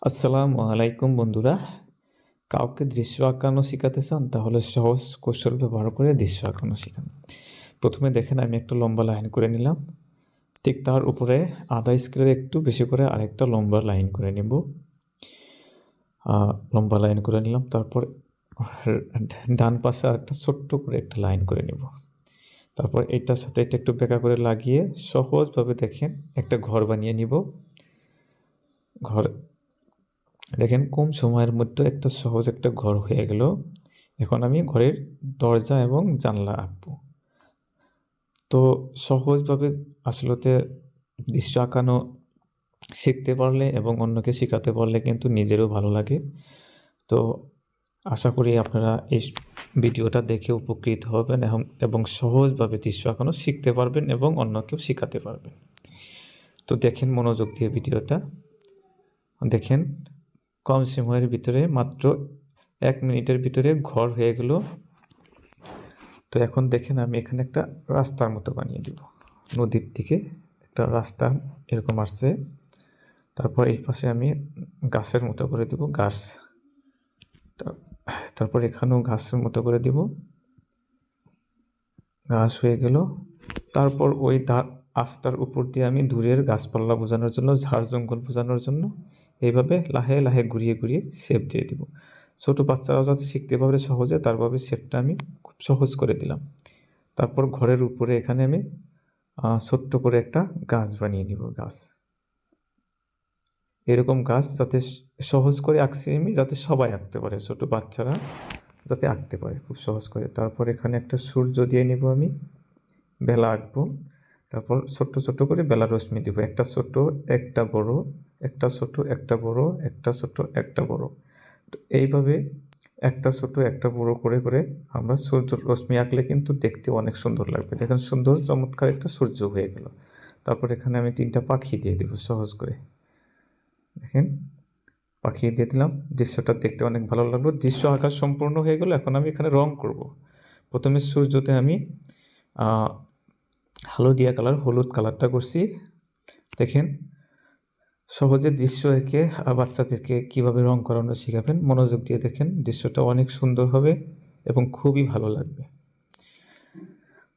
আসসালামু আলাইকুম বন্ধুরা। কাউকে দৃশ্য আঁকানো শিখাতে চান তাহলে সহজ কৌশল ব্যবহার করে দৃশ্য আঁকানো শিখান। প্রথমে দেখেন আমি একটা লম্বা লাইন করে নিলাম, ঠিক তার উপরে আধা স্কেলের একটু বেশি করে আরেকটা লম্বা লাইন করে নেব। লম্বা লাইন করে নিলাম, তারপর ডান পাশে আরেকটা ছোট্ট করে একটা লাইন করে নেব। তারপর এটার সাথে এটা একটু বেঁকা করে লাগিয়ে সহজভাবে দেখেন একটা ঘর বানিয়ে নিব। ঘর দেখেন কম সময়ের মধ্যে একটা সহজ একটা ঘর হয়ে গেল। এখন আমি ঘরের দরজা এবং জানলা আঁকবো। তো সহজভাবে আসলতে দৃশ্য আঁকানো শিখতে পারলে এবং অন্যকে শেখাতে পারলে কিন্তু নিজেরও ভালো লাগে। তো আশা করি আপনারা এই ভিডিওটা দেখে উপকৃত হবেন এবং সহজভাবে দৃশ্য আঁকানো শিখতে পারবেন এবং অন্যকেও শেখাতে পারবেন। তো দেখেন মনোযোগ দিয়ে ভিডিওটা দেখেন, কম সময়ের ভিতরে মাত্র 1 মিনিটের ভিতরে ঘর হয়ে গেল। তো এখন দেখেন আমি এখানে একটা রাস্তার মতো বানিয়ে দিব। নদীর দিকে একটা রাস্তা এরকম আসছে, তারপর এই পাশে আমি গাছের মতো করে দিব, গাছ। তারপর এখানেও ঘাসের মতো করে দিব, ঘাস হয়ে গেল। তারপর ওই রাস্তার উপর দিয়ে আমি দূরের গাছপালা বোঝানোর জন্য, ঝাড় জঙ্গল বোঝানোর জন্য এইভাবে লাহে লাহে ঘুরিয়ে ঘুরিয়ে শেপ দিয়ে দিব। ছোটো বাচ্চারাও যাতে শিখতে পারে সহজে, তারভাবে শেপটা আমি খুব সহজ করে দিলাম। তারপর ঘরের উপরে এখানে আমি ছোট্ট করে একটা গাছ বানিয়ে নিব। গাছ এরকম গাছ যাতে সহজ করে আঁকছি আমি, যাতে সবাই আঁকতে পারে, ছোটো বাচ্চারা যাতে আঁকতে পারে খুব সহজ করে। তারপর এখানে একটা সূর্য দিয়ে নিব, আমি বেলা আঁকবো। তারপর ছোট্ট ছোট্ট করে বেলা রশ্মি দিব, একটা ছোট একটা বড়, একটা ছোট একটা বড়, একটা ছোট একটা বড়। তো এইভাবে একটা ছোট একটা বড় করে করে আমরা সূর্য রশ্মি আঁকলে কিন্তু দেখতে অনেক সুন্দর লাগবে। দেখেন সুন্দর চমৎকার একটা সূর্য হয়ে গেল। তারপর এখানে আমি 3টা পাখি দিয়ে দেব সহজ করে। দেখেন পাখি দিয়ে দিলাম, দৃশ্যটা দেখতে অনেক ভালো লাগলো। দৃশ্য আঁকা সম্পূর্ণ হয়ে গেল। এখন আমি এখানে রং করব। প্রথমে সূর্যতে আমি হলুদ কালারটা করছি। দেখেন সহজে দৃশ্য এঁকে বাচ্চাদেরকে কীভাবে রং করানো শেখাবেন, মনোযোগ দিয়ে দেখেন, দৃশ্যটা অনেক সুন্দর হবে এবং খুবই ভালো লাগবে।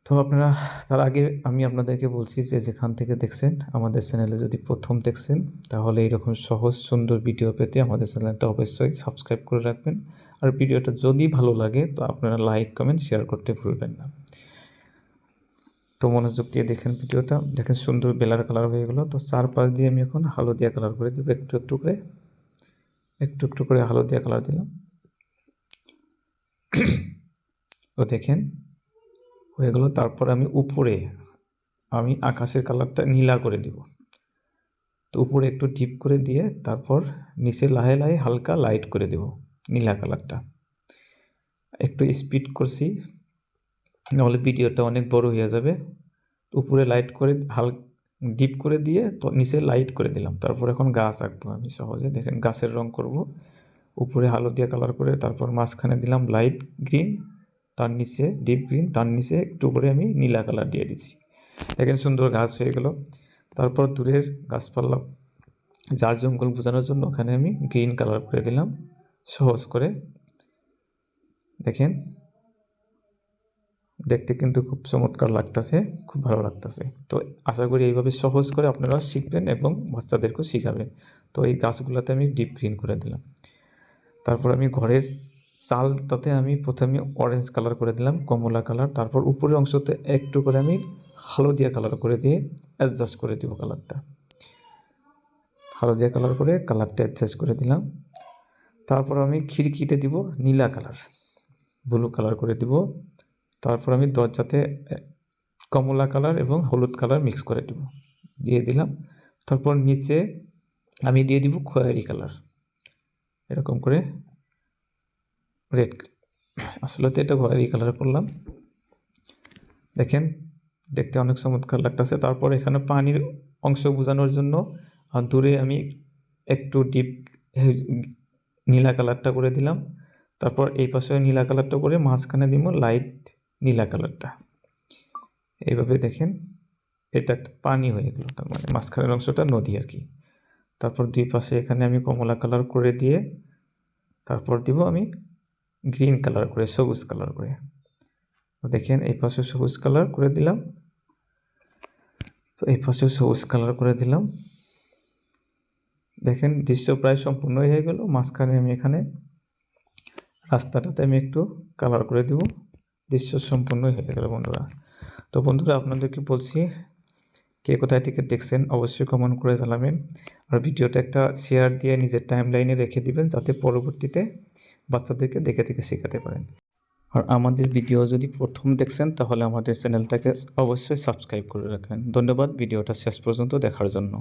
তো আপনারা তার আগে আমি আপনাদেরকে বলছি যে যেখান থেকে দেখছেন আমাদের চ্যানেলে যদি প্রথম দেখছেন, তাহলে এইরকম সহজ সুন্দর ভিডিও পেতে আমাদের চ্যানেলটা অবশ্যই সাবস্ক্রাইব করে রাখবেন। আর ভিডিওটা যদি ভালো লাগে তো আপনারা লাইক কমেন্ট শেয়ার করতে ভুলবেন না। তো মনোযোগ দিয়ে দেখেন ভিডিওটা, দেখেন সুন্দর বেলার কালার হয়ে গেলো। তো চারপাশ দিয়ে আমি এখন হলুদিয়া কালার করে দেবো, একটু একটু করে হলুদিয়া কালার দিলাম। তো দেখেন হয়ে গেল। তারপর আমি উপরে আকাশের কালারটা নীলা করে দিব। তো উপরে একটু ডিপ করে দিয়ে তারপর নিচে লাহে লাহে হালকা লাইট করে দেব নীলা কালারটা। একটু স্পিড করছি, নাহলে ভিডিওটা অনেক বড় হয়ে যাবে। উপরে লাইট করে ডিপ করে দিয়ে তো নিচে লাইট করে দিলাম। তারপর এখন গাছ আঁকবো আমি সহজে। দেখেন গাছের রং করব, উপরে হলুদিয়া কালার করে, তারপর মাঝখানে দিলাম লাইট গ্রিন, তার নিচে ডিপ গ্রিন, তার নিচে একটু করে আমি নীলা কালার দিয়ে দিচ্ছি। দেখেন সুন্দর গাছ হয়ে গেল। তারপর দূরের গাছপালা ঝাড় জঙ্গল বোঝানোর জন্য ওখানে আমি গ্রিন কালার করে দিলাম সহজ করে। দেখেন দেখতে কিন্তু খুব চমৎকার লাগতেছে, খুব ভালো লাগতেছে। তো আশা করি এইভাবে সহজ করে আপনারা শিখবেন এবং বাচ্চাদেরকেও শিখাবেন। তো এই গাছগুলোতে আমি ডিপ গ্রিন করে দিলাম। তারপর আমি ঘরের চালটাতে আমি প্রথমে অরেঞ্জ কালার করে দিলাম, কমলা কালার। তারপর উপরের অংশতে একটু করে আমি হলদিয়া কালার করে দিয়ে অ্যাডজাস্ট করে দিব কালারটা। হলদিয়া কালার করে কালারটা অ্যাডজাস্ট করে দিলাম। তারপর আমি খিড়কিতে দিব নীলা কালার, ব্লু কালার করে দিব। তারপর আমি দরজাতে কমলা কালার এবং হলুদ কালার মিক্স করে দিয়ে দিলাম। তারপর নিচে আমি দিয়ে দিব খয়েরি কালার, এরকম করে রেড, আসলে তো এটা খয়েরি কালার করলাম। দেখেন দেখতে অনেক চমৎকার লাগতেছে। তারপর এখানে পানির অংশ বোঝানোর জন্য দূরে আমি একটু ডিপ নীলা কালারটা করে দিলাম। তারপর এই পাশে নীলা কালারটা করে মাঝখানে দিব লাইট নীলা কালারটা। এইভাবে দেখেন এটা একটা পানি হয়ে গেল, তার মানে মাঝখানের অংশটা নদী আর কি। তারপর দুই পাশে এখানে আমি কমলা কালার করে দিয়ে তারপর দিব আমি গ্রিন কালার করে, সবুজ কালার করে। দেখেন এই পাশে সবুজ কালার করে দিলাম, তো এই পাশে সবুজ কালার করে দিলাম। দেখেন দৃশ্য প্রায় সম্পূর্ণ হয়ে গেল। মাঝখানে আমি এখানে রাস্তাটাতে আমি একটু কালার করে দেব। দৃশ্য সম্পূর্ণ হয়ে গেল বন্ধুরা। তো বন্ধুরা আপনাদেরকে বলছি, কে কোথায় থেকে দেখছেন অবশ্যই কমেন্ট করে জানাবেন। আর ভিডিওটা একটা শেয়ার দিয়ে নিজের টাইম লাইনে রেখে দিবেন, যাতে পরবর্তীতে বাচ্চাদেরকে দেখে দেখে শেখাতে পারেন। আর আমাদের ভিডিও যদি প্রথম দেখছেন তাহলে আমাদের চ্যানেলটাকে অবশ্যই সাবস্ক্রাইব করে রাখবেন। ধন্যবাদ ভিডিওটা শেষ পর্যন্ত দেখার জন্য।